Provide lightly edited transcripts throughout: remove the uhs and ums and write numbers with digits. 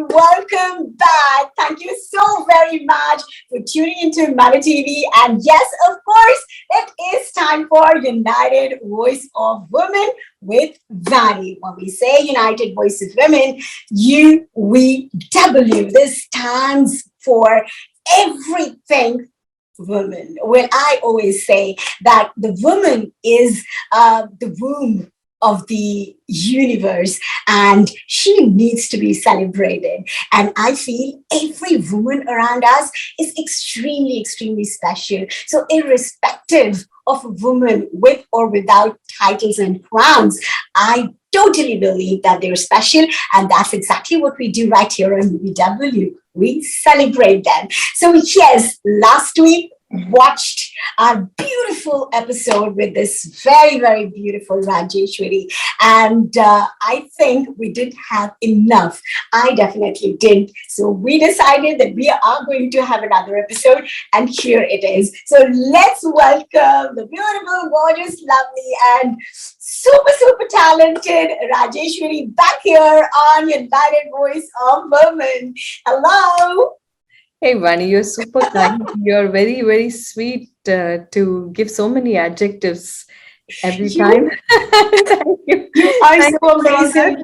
welcome back. Thank you so very much for tuning into Mother TV. And yes, of course, it is time for United Voice of Women with Vani. When we say United Voice of Women, UVW. This stands for everything woman. Well, I always say that the woman is the womb of the universe and she needs to be celebrated. And I feel every woman around us is extremely, extremely special. So irrespective of a woman with or without titles and crowns, I totally believe that they're special. And that's exactly what we do right here on UBW. We celebrate them. So yes, last week watched our beautiful episode with this very, very beautiful Rajeswari. And I think we didn't have enough. I definitely didn't. So we decided that we are going to have another episode. And here it is. So let's welcome the beautiful, gorgeous, lovely, and super, super talented Rajeswari back here on United Voice of Women. Hello. Hey, Vani, you're super kind. You're very, very sweet to give so many adjectives every time. Thank you. You are Thank so amazing.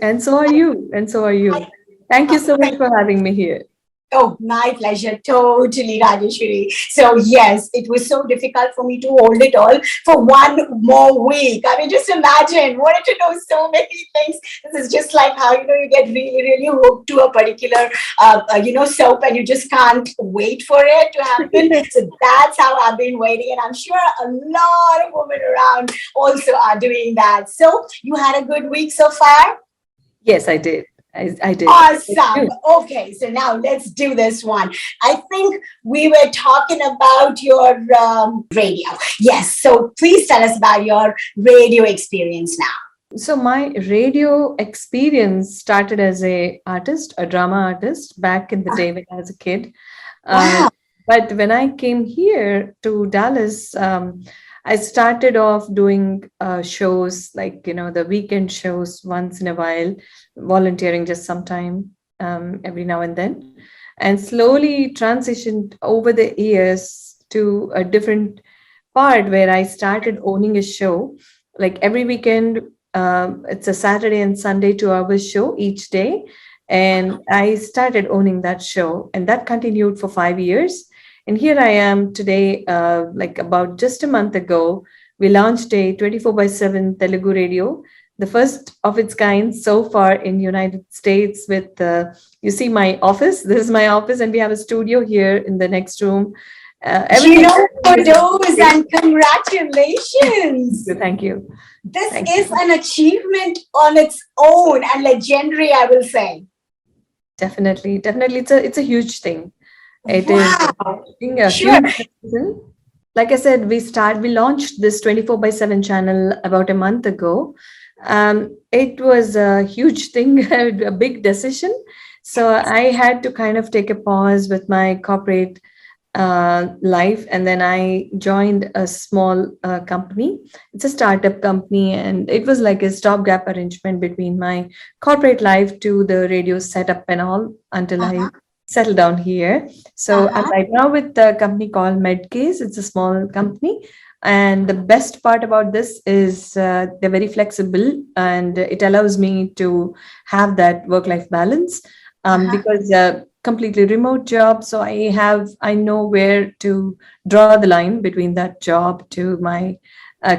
And so are you. And so are you. Thank you so much for having me here. Oh, my pleasure. Totally, Rajeshwari. So, yes, it was so difficult for me to hold it all for one more week. I mean, just imagine, wanted to know so many things. This is just like how, you get really, really hooked to a particular, soap and you just can't wait for it to happen. So that's how I've been waiting. And I'm sure a lot of women around also are doing that. So you had a good week so far? Yes, I did. I did. Awesome. Okay, so now let's do this one. I think we were talking about your radio. Yes, so please tell us about your radio experience now. So my radio experience started as a drama artist back in the day when I was a kid. Wow. But when I came here to Dallas, I started off doing shows like, the weekend shows once in a while, volunteering just sometime every now and then, and slowly transitioned over the years to a different part where I started owning a show. Like every weekend, it's a Saturday and Sunday 2 hour show each day. And I started owning that show, and that continued for 5 years. And here I am today, like about just a month ago, we launched a 24/7 Telugu radio, the first of its kind so far in United States with, you see my office, this is my office, and we have a studio here in the next room. Kudos and congratulations. Thank you. This is an achievement on its own and legendary, I will say. Definitely. It's a huge thing. It wow. is a huge reason. Like I said, we launched this 24/7 channel about a month ago. It was a huge thing, a big decision. So I had to kind of take a pause with my corporate life, and then I joined a small company. It's a startup company, and it was like a stopgap arrangement between my corporate life to the radio setup and all until I settle down here. So I'm right now with a company called Medcase. It's a small company. And the best part about this is they're very flexible, and it allows me to have that work-life balance because completely remote job. So I know where to draw the line between that job to my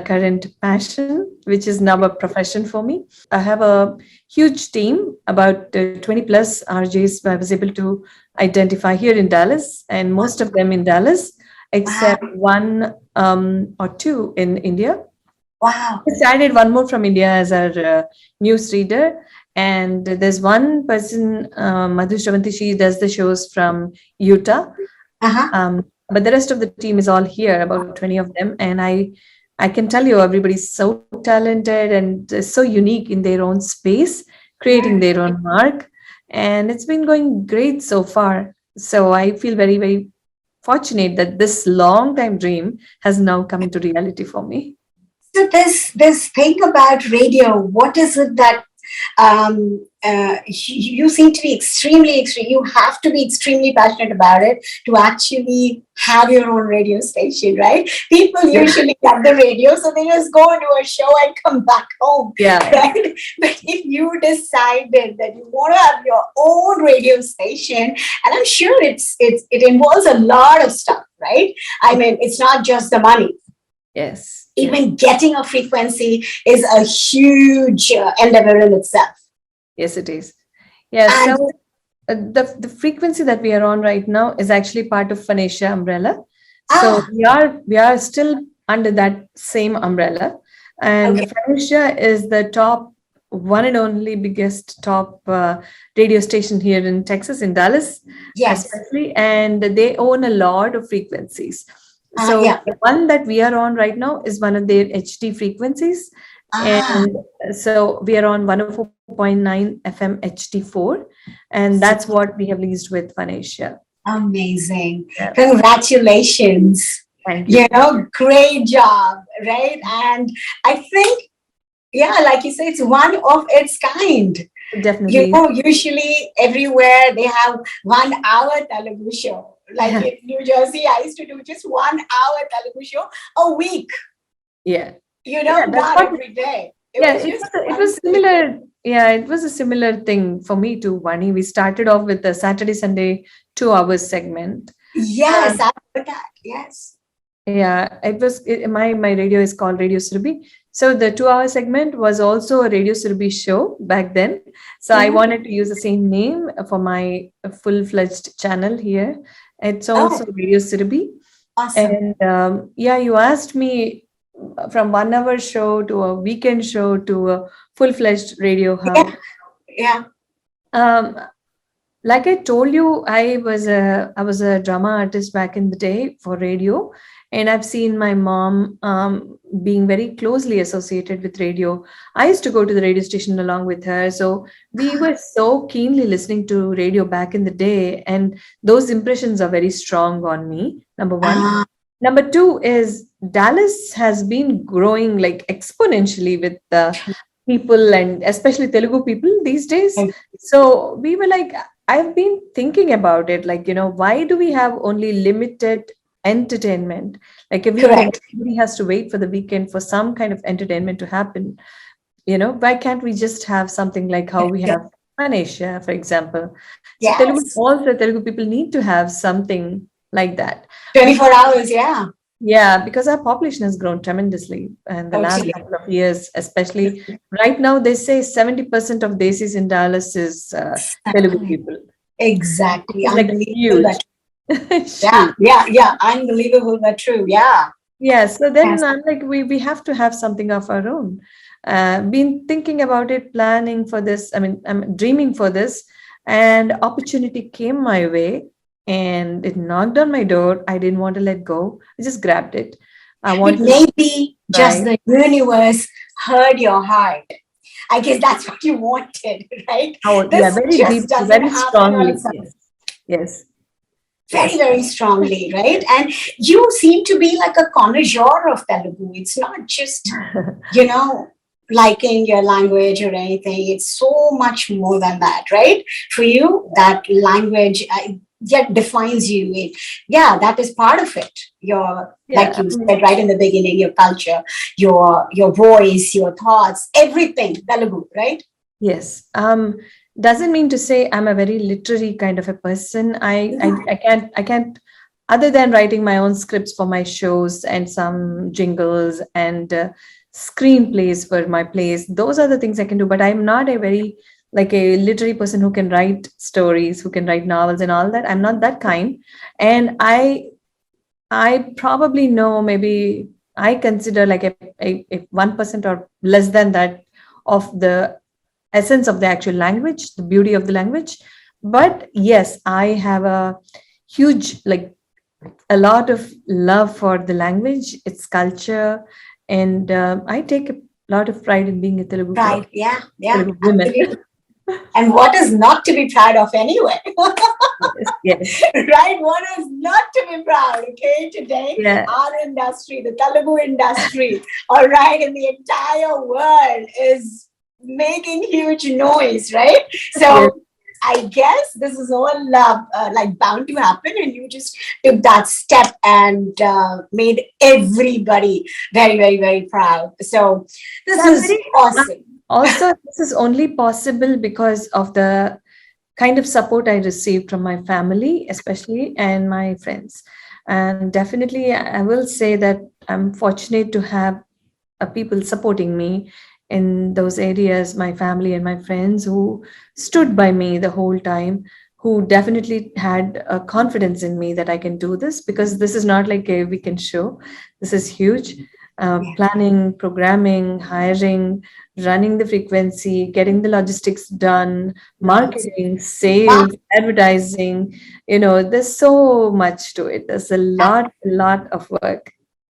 current passion, which is now a profession for me. I have a huge team, about 20 plus RJs I was able to identify here in Dallas, and most of them in Dallas, except one or two in India. Wow. I started one more from India as our news reader. And there's one person, Madhu Shravanti, she does the shows from Utah. But the rest of the team is all here, about 20 of them. And I can tell you, everybody's so talented and so unique in their own space, creating their own mark. And it's been going great so far. So I feel very, very fortunate that this long time dream has now come into reality for me. So this thing about radio, what is it that You seem to be you have to be extremely passionate about it to actually have your own radio station, right? People Yeah. usually have the radio, so they just go to a show and come back home, Yeah. right? But if you decided that you want to have your own radio station, and I'm sure it involves a lot of stuff, right? I mean, it's not just the money. Yes. Even getting a frequency is a huge endeavor in itself. Yes, it is. Yeah. And So the frequency that we are on right now is actually part of Phoenicia umbrella. So ah, we are still under that same umbrella, and okay, Phoenicia is the top one and only biggest top radio station here in Texas, in Dallas, yes, especially, and they own a lot of frequencies. So yeah, the one that we are on right now is one of their HD frequencies, ah, and so we are on 104.9 FM HD4, and that's what we have leased with Phoenicia. amazing! Yeah. Congratulations! Thank You you. know, great job, right? And I think, yeah, like you say, it's one of its kind. It You definitely is. know, usually everywhere they have 1 hour Telugu show. Like Yeah. in New Jersey, I used to do just 1 hour Telugu show a week. Yeah. You Yeah, know, that's not what. every day. It Yeah, was just it once was a week. similar. Yeah, it was a similar thing for me too, Vani. We started off with the Saturday Sunday 2 hours segment. Yes, Um, I heard that. Yes. yeah, my radio is called Radio Surabhi. So the 2 hour segment was also a Radio Surabhi show back then. So I Mhm. wanted to use the same name for my full-fledged channel here. It's Oh, also Radio Surabhi. awesome. And yeah, you asked me from 1 hour show to a weekend show to a full-fledged radio hub. Yeah, yeah. Um, like I told you, I was a drama artist back in the day for radio, and I've seen my mom being very closely associated with radio. I used to go to the radio station along with her, so we were so keenly listening to radio back in the day, and those impressions are very strong on me. Number one. Ah, Number two is Dallas has been growing like exponentially with people, and especially Telugu people these days. So we were like, I've been thinking about it, like, why do we have only limited entertainment? Like a weekend, correct. everybody has to wait for the weekend for some kind of entertainment to happen. Why can't we just have something like how we have Malaysia, for example? So Yes. Telugu people need to have something like that. 24 hours. Yeah, Yeah, because our population has grown tremendously in the last totally. couple of years, especially right now. They say 70% of Desis in Dallas is Telugu people. Which Exactly. is like Unbelievable, huge. but yeah, Huge. yeah, yeah. Unbelievable, but true. Yeah. Yeah, so Yes. then I'm like, we have to have something of our own. Been thinking about it, planning for this. I mean, I'm dreaming for this, and opportunity came my way, and it knocked on my door. I didn't want to let go. I just grabbed it. I It wanted to may be just try. the universe heard your heart. I guess that's what you wanted, right? Oh, yeah, This very just deep, doesn't very happen on strongly. its own. Yes, yes, Very, yes, very strongly, right? And you seem to be like a connoisseur of Telugu. It's not just, you know, liking your language or anything. It's so much more than that, right? For you, that language yet defines you. Yeah, that is part of it. Your, like yeah. you said right in the beginning, your culture, your voice, your thoughts, everything, Telugu, right? Yes. Doesn't mean to say I'm a very literary kind of a person. I can't, other than writing my own scripts for my shows and some jingles and screenplays for my plays. Those are the things I can do. But I'm not a very like a literary person who can write stories, who can write novels and all that. I'm not that kind. And I probably know, maybe I consider like a 1% or less than that of the essence of the actual language, the beauty of the language. But yes, I have a huge, like a lot of love for the language, its culture, and I take a lot of pride in being a Telugu girl, Right. Yeah. Yeah. Telugu woman. Absolutely. And what is not to be proud of anyway? Yes, yes, Right? What is not to be proud? Okay, today, yeah, our industry, the Telugu industry, all right, in the entire world is making huge noise, right? Yes. So I guess this is all like bound to happen, and you just took that step and made everybody very, very, very proud. So So this I'm is very awesome. also, this is only possible because of the kind of support I received from my family, especially, and my friends. And definitely, I will say that I'm fortunate to have people supporting me in those areas, my family and my friends who stood by me the whole time, who definitely had a confidence in me that I can do this, because this is not like a weekend show. This is huge. Yeah. Planning, programming, hiring, running the frequency, getting the logistics done, Right. marketing, sales, advertising. There's so much to it. There's a lot of work.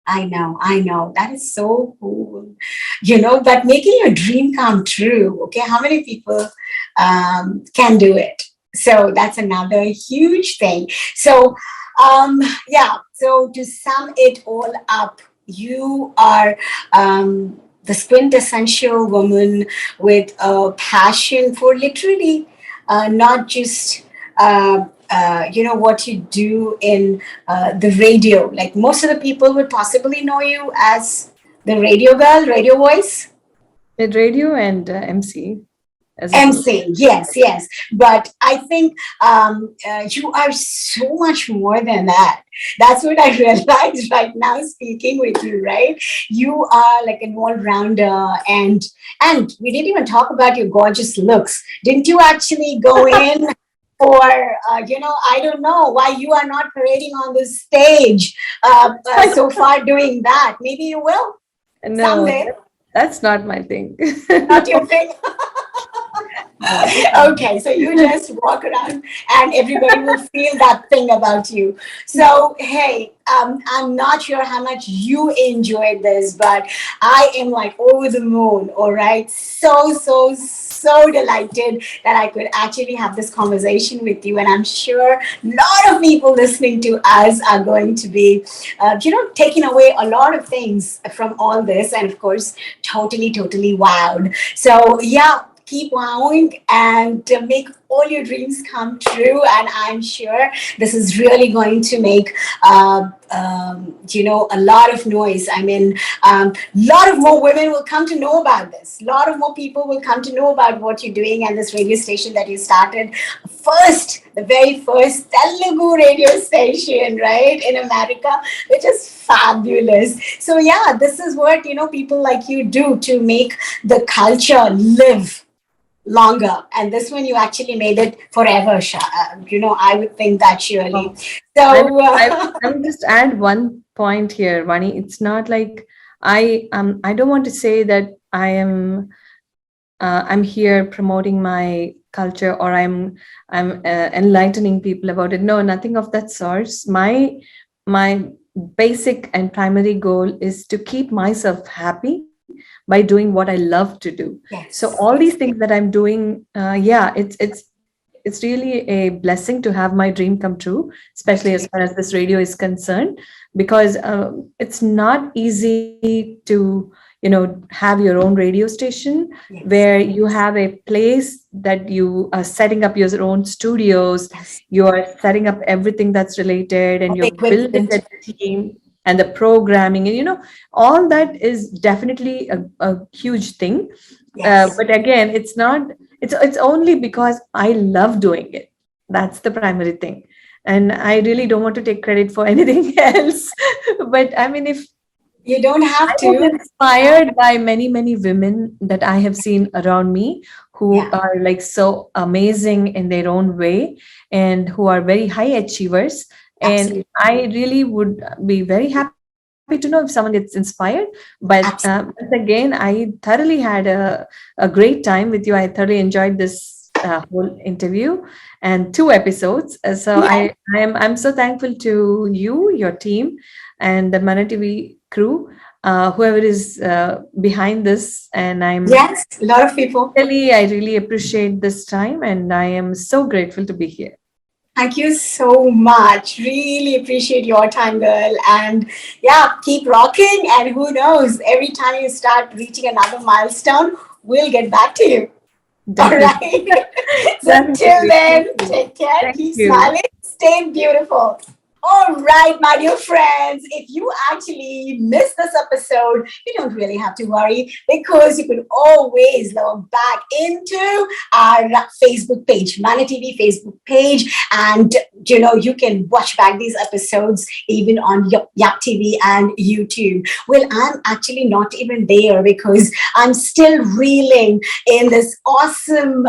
I know. That is so cool. You know, but making your dream come true, okay, how many people can do it? So that's another huge thing. So, yeah, so to sum it all up, you are the quintessential woman with a passion for literally not just. What you do in the radio. Like most of the people would possibly know you as the radio girl, radio voice. With radio and MC as a host. MC, yes, yes. But I think you are so much more than that. That's what I realized right now speaking with you, right? You are like an all-rounder, and we didn't even talk about your gorgeous looks. Didn't you actually go in for I don't know why you are not parading on the stage so far doing that. Maybe you will No, someday. that's not my thing. Not your thing. No. Okay, so you just walk around and everybody will feel that thing about you. So, hey, I'm not sure how much you enjoyed this, but I am like over the moon, all right? So, so, so delighted that I could actually have this conversation with you. And I'm sure a lot of people listening to us are going to be, taking away a lot of things from all this. And of course, totally, totally wowed. So, yeah, keep wowing and make all your dreams come true. And I'm sure this is really going to make, a lot of noise. I mean, a lot of more women will come to know about this. A lot of more people will come to know about what you're doing and this radio station that you started. First, the very first Telugu radio station, right, in America, which is fabulous. So, yeah, this is what, people like you do to make the culture live longer. And this one you actually made it forever, I would think that surely. I, So, I will just add one point here, Vani. It's not like I don't want to say that I'm here promoting my culture, or I'm enlightening people about it. No, nothing of that sort. My basic and primary goal is to keep myself happy by doing what I love to do. So yes, all these yes, things that I'm doing, yeah, it's really a blessing to have my dream come true, especially as absolutely. far as this radio is concerned, because it's not easy to have your own radio station Yes, where you have a place that you are setting up your own studios, yes. you are setting up everything that's related, All and the you're building equipment. a team and the programming, and all that is definitely a huge thing. Yes. But again, it's only because I love doing it. That's the primary thing. And I really don't want to take credit for anything else. But I mean, if You don't I have was to. inspired by many, many women that I have seen around me who Yeah, are like so amazing in their own way and who are very high achievers. And absolutely. I really would be very happy to know if someone gets inspired. But once Absolutely. again, I thoroughly had a great time with you. I thoroughly enjoyed this whole interview and two episodes. So Yeah. I'm so thankful to you, your team, and the Mana TV crew, whoever is behind this. And Yes. A lot of people. I really appreciate this time, and I am so grateful to be here. Thank you so much. Really appreciate your time, girl. And yeah, keep rocking. And who knows, every time you start reaching another milestone, we'll get back to you. All Definitely. right. So till Definitely. Thank then, you. take care, Thank keep you. smiling, stay beautiful. All right, my dear friends, if you actually missed this episode, you don't really have to worry because you could always log back into our Facebook page, Mana TV Facebook page, and you can watch back these episodes even on YUPP TV and YouTube. Well, I'm actually not even there because I'm still reeling in this awesome,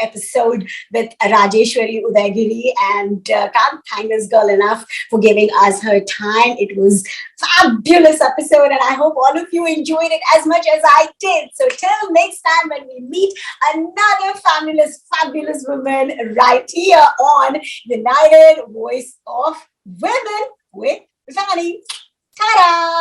episode with Rajeswari Udayagiri, and can't thank this girl enough for giving us her time. It was fabulous episode, and I hope all of you enjoyed it as much as I did. So till next time when we meet another fabulous woman right here on United Voice of Women with Vani. Ta-da!